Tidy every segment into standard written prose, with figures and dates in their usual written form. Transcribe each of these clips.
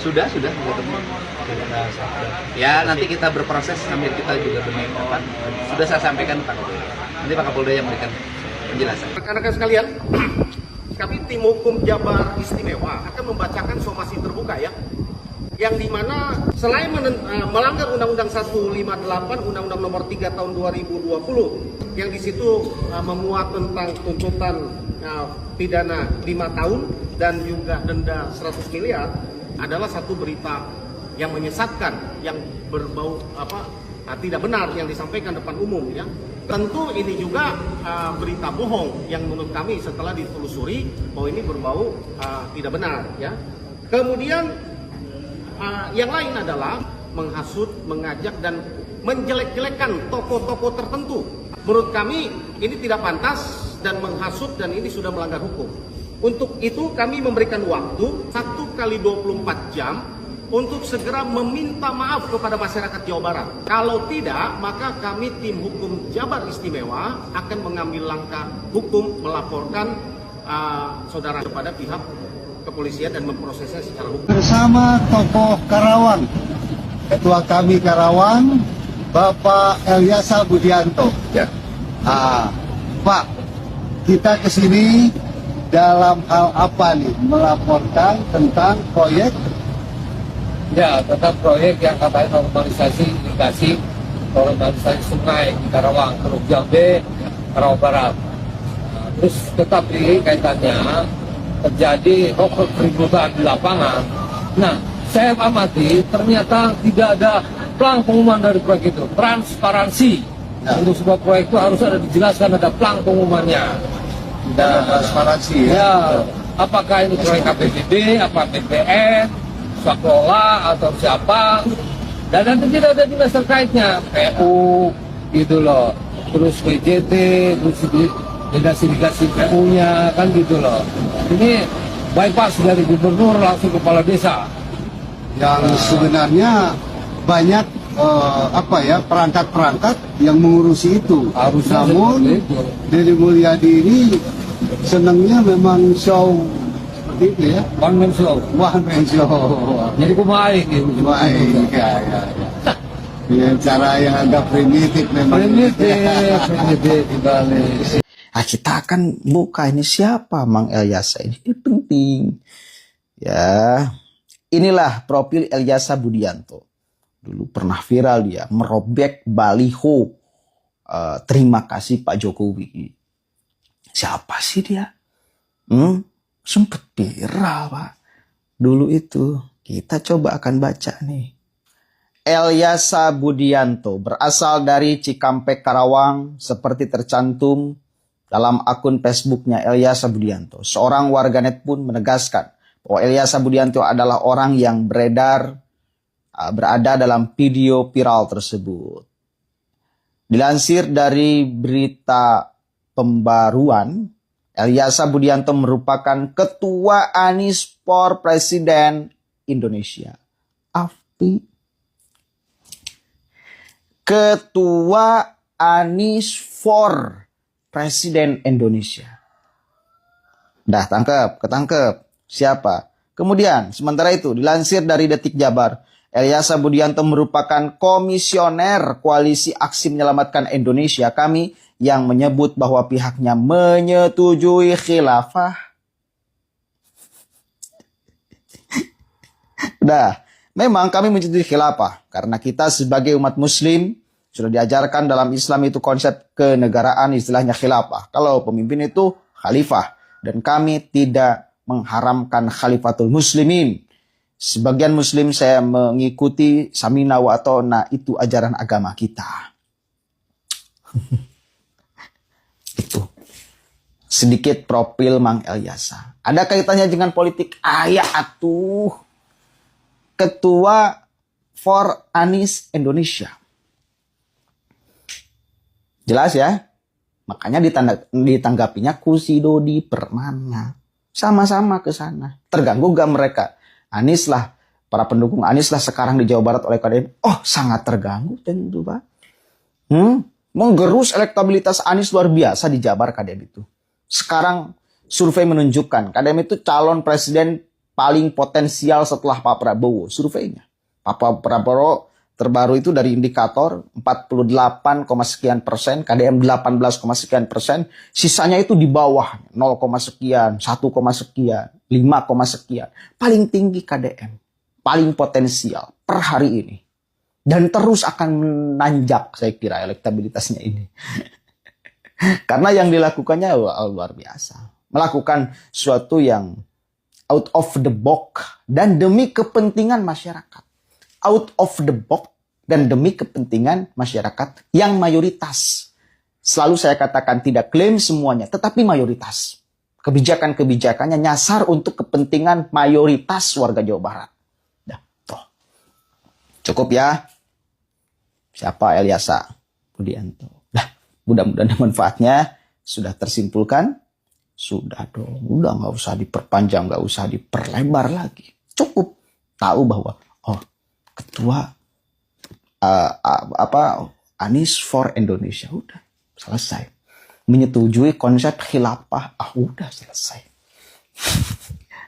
Sudah ketemu. Ya nanti kita berproses sambil kita juga bermain. Sudah saya sampaikan Pak Kapolda. Nanti Pak Kapolda yang memberikan penjelasan. Rekan-rekan sekalian, kami tim hukum Jabar Istimewa akan membacakan somasi terbuka ya, yang dimana selain melanggar Undang-Undang 158, Undang-Undang Nomor 3 Tahun 2020, yang di situ memuat tentang tuntutan pidana 5 tahun dan juga denda 100 miliar, adalah satu berita yang menyesatkan, yang berbau tidak benar yang disampaikan depan umum ya. Tentu ini juga berita bohong yang menurut kami setelah ditelusuri bahwa ini berbau tidak benar ya. Kemudian yang lain adalah menghasut, mengajak dan menjelek-jelekan tokoh-tokoh tertentu. Menurut kami ini tidak pantas dan menghasut, dan ini sudah melanggar hukum. Untuk itu kami memberikan waktu 1 kali 24 jam untuk segera meminta maaf kepada masyarakat Jawa Barat. Kalau tidak, maka kami tim hukum Jabar Istimewa akan mengambil langkah hukum, melaporkan saudara kepada pihak kepolisian dan memprosesnya secara hukum. Bersama tokoh Karawang, ketua kami Karawang, Bapak Elyasa Budianto. Ya. Pak, kita kesini dalam hal apa nih? Melaporkan tentang proyek. Ya, tentang proyek yang katanya normalisasi irigasi, normalisasi sungai di Karawang, Curug Jambe, Karawang Barat. Terus tetapi kaitannya terjadi keributan di lapangan. Nah, saya amati ternyata tidak ada plang pengumuman dari proyek itu, transparansi. Ya. Untuk sebuah proyek itu harus ada dijelaskan, ada plang pengumumannya. Dan transparansi ya. Apakah ini proyek KPBD, apa BPN, swaklola atau siapa, dan nanti tidak ada dinas terkaitnya, PU gitu loh, terus PJT, terus dinas irigasi PU-nya kan gitu loh. Ini bypass dari gubernur langsung kepala desa, yang sebenarnya banyak perangkat-perangkat yang mengurusi itu. Namun Deddy Mulyadi ini senangnya memang show seperti itu ya, one man show. Jadi kumain gitu. Ya. Dengan cara yang agak primitif memang. Primitif dibalik. Nah, kita akan buka ini siapa Mang Elyasa ini penting. Ya, inilah profil Elyasa Budianto. Dulu pernah viral dia merobek baliho terima kasih Pak Jokowi. Siapa sih dia? Sempet viral Pak. Dulu itu kita coba akan baca nih. Elyasa Budianto berasal dari Cikampek, Karawang, seperti tercantum dalam akun Facebooknya Elyasa Budianto. Seorang warganet pun menegaskan bahwa Elyasa Budianto adalah orang yang berada dalam video viral tersebut. Dilansir dari berita Pembaruan, Elyasa Budianto merupakan Ketua Anies for Presiden Indonesia. AFPI. Ketua Anies for Presiden Indonesia. Dah ketangkep. Siapa? Kemudian, sementara itu dilansir dari Detik Jabar, Elyasa Budianto merupakan komisioner Koalisi Aksi Menyelamatkan Indonesia Kami yang menyebut bahwa pihaknya menyetujui khilafah. Memang kami menyetujui khilafah karena kita sebagai umat muslim sudah diajarkan dalam Islam itu konsep kenegaraan, istilahnya khilafah. Kalau pemimpin itu khalifah, dan kami tidak mengharamkan khalifatul muslimin. Sebagian muslim saya mengikuti samina wa atona, itu ajaran agama kita. Itu sedikit profil Mang Elyasa. Ada kaitannya dengan politik? Ya atuh. Ketua for Anies Indonesia. Jelas ya? Makanya ditanggapinya Kursi Dodi Permana. Sama-sama ke sana. Terganggu gak mereka? Anies lah, para pendukung Anies lah sekarang di Jawa Barat oleh KDM. Oh, sangat terganggu tentu Pak. Menggerus elektabilitas Anies luar biasa di Jabar KDM itu. Sekarang survei menunjukkan KDM itu calon presiden paling potensial setelah Pak Prabowo, surveinya. Pak Prabowo terbaru itu dari indikator 48, sekian persen, KDM 18, sekian persen, sisanya itu di bawah 0, sekian, 1, sekian, 5, sekian. Paling tinggi KDM, paling potensial per hari ini. Dan terus akan menanjak saya kira elektabilitasnya ini. Karena yang dilakukannya luar biasa. Melakukan sesuatu yang out of the box dan demi kepentingan masyarakat. Out of the box dan demi kepentingan masyarakat yang mayoritas. Selalu saya katakan tidak klaim semuanya, tetapi mayoritas. Kebijakan-kebijakannya nyasar untuk kepentingan mayoritas warga Jawa Barat. Dah, toh. Cukup ya. Siapa Elyasa Budianto? Dah, mudah-mudahan manfaatnya sudah tersimpulkan. Sudah dong, udah nggak usah diperpanjang, nggak usah diperlebar lagi. Cukup tahu bahwa ketua Anies for Indonesia udah selesai. Menyetujui konsep khilafah, udah selesai.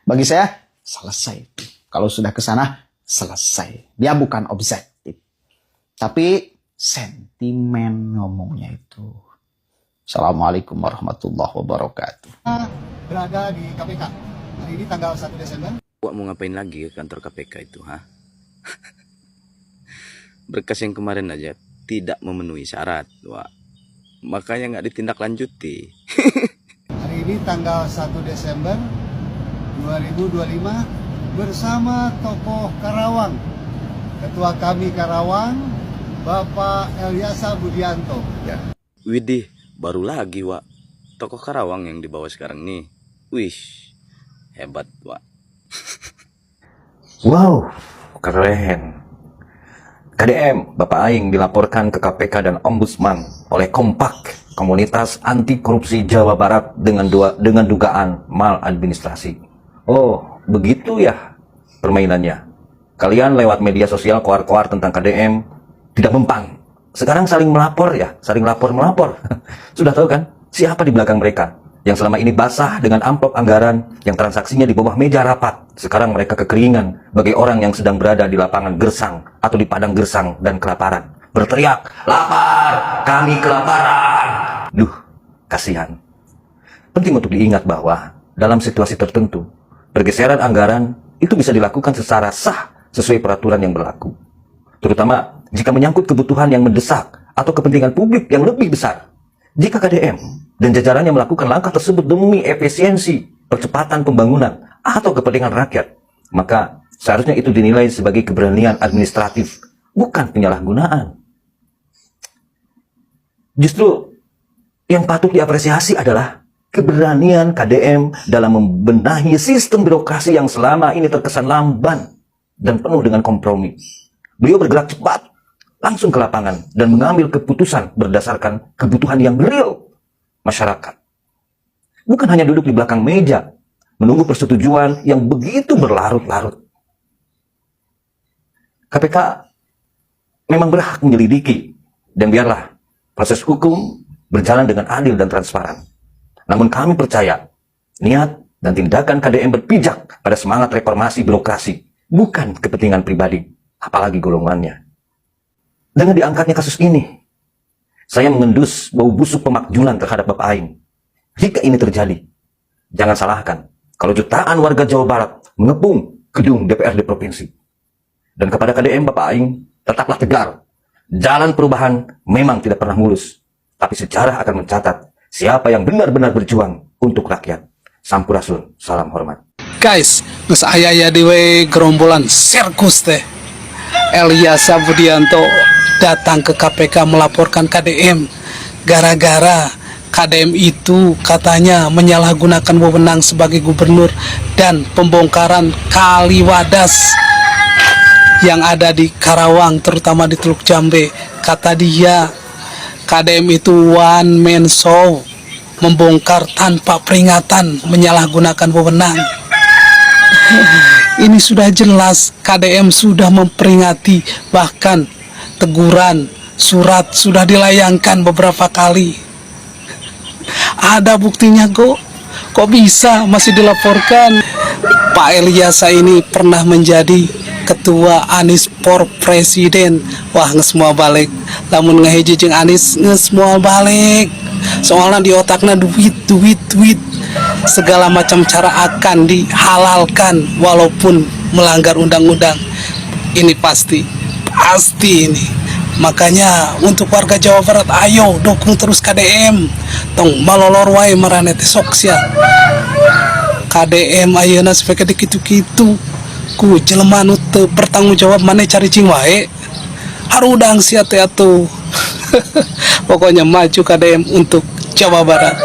Bagi saya selesai. Kalau sudah ke sana selesai. Dia bukan objektif, tapi sentimen ngomongnya itu. Assalamualaikum warahmatullahi wabarakatuh. Berada di KPK hari ini tanggal 1 Desember. Wak mau ngapain lagi ke kantor KPK itu, ha? Berkas yang kemarin aja tidak memenuhi syarat, Wak. Makanya nggak ditindaklanjuti. Hari ini tanggal 1 Desember 2025 bersama tokoh Karawang. Ketua kami Karawang, Bapak Elyasa Budianto. Ya. Widih, baru lagi, Wak. Tokoh Karawang yang dibawa sekarang nih. Wish, hebat, Wak. Wow, keren. KDM, Bapak Aing dilaporkan ke KPK dan Ombudsman oleh Kompak, Komunitas Anti Korupsi Jawa Barat dengan dugaan maladministrasi. Oh, begitu ya permainannya. Kalian lewat media sosial koar-koar tentang KDM tidak mempan. Sekarang saling melapor ya, saling lapor-melapor. Sudah tahu kan siapa di belakang mereka? Yang selama ini basah dengan amplop anggaran yang transaksinya di bawah meja rapat. Sekarang mereka kekeringan bagai orang yang sedang berada di lapangan gersang atau di padang gersang dan kelaparan. Berteriak, lapar, kami kelaparan. Duh, kasihan. Penting untuk diingat bahwa dalam situasi tertentu, pergeseran anggaran itu bisa dilakukan secara sah sesuai peraturan yang berlaku. Terutama jika menyangkut kebutuhan yang mendesak atau kepentingan publik yang lebih besar. Jika KDM dan jajarannya melakukan langkah tersebut demi efisiensi, percepatan pembangunan, atau kepentingan rakyat, maka seharusnya itu dinilai sebagai keberanian administratif, bukan penyalahgunaan. Justru yang patut diapresiasi adalah keberanian KDM dalam membenahi sistem birokrasi yang selama ini terkesan lamban dan penuh dengan kompromi. Beliau bergerak cepat, langsung ke lapangan, dan mengambil keputusan berdasarkan kebutuhan yang real masyarakat. Bukan hanya duduk di belakang meja, menunggu persetujuan yang begitu berlarut-larut. KPK memang berhak menyelidiki, dan biarlah proses hukum berjalan dengan adil dan transparan. Namun kami percaya, niat dan tindakan KDM berpijak pada semangat reformasi birokrasi, bukan kepentingan pribadi, apalagi golongannya. Dengan diangkatnya kasus ini, saya mengendus bau busuk pemakjulan terhadap Bapak Aing. Jika ini terjadi, jangan salahkan kalau jutaan warga Jawa Barat mengepung gedung DPRD Provinsi. Dan kepada KDM Bapak Aing, tetaplah tegar. Jalan perubahan memang tidak pernah mulus, tapi sejarah akan mencatat siapa yang benar-benar berjuang untuk rakyat. Sampurasun, salam hormat. Guys, nges ayah dewe gerombolan sirkus teh. Elyasa Budianto datang ke KPK melaporkan KDM gara-gara KDM itu katanya menyalahgunakan wewenang sebagai gubernur dan pembongkaran kali wadas yang ada di Karawang, terutama di Teluk Jambe. Kata dia, KDM itu one man show, membongkar tanpa peringatan, menyalahgunakan wewenang. Ini sudah jelas, KDM sudah memperingati, bahkan teguran, surat sudah dilayangkan beberapa kali. Ada buktinya kok bisa masih dilaporkan. Pak Elyasa ini pernah menjadi ketua Anies for Presiden. Wah, semua balik. Lamun ngehiji jeung Anies semua balik. Soalnya di otaknya duit. Segala macam cara akan dihalalkan walaupun melanggar undang-undang. Ini pasti ini. Makanya untuk warga Jawa Barat, ayo dukung terus KDM. Tong malolor wae marane teh sok sia. KDM ayeuna supaya kitu-kitu ku jelema nu teu bertanggung jawab maneh cari cing wae. Harudang sia teh atuh. Pokoknya maju KDM untuk Jawa Barat.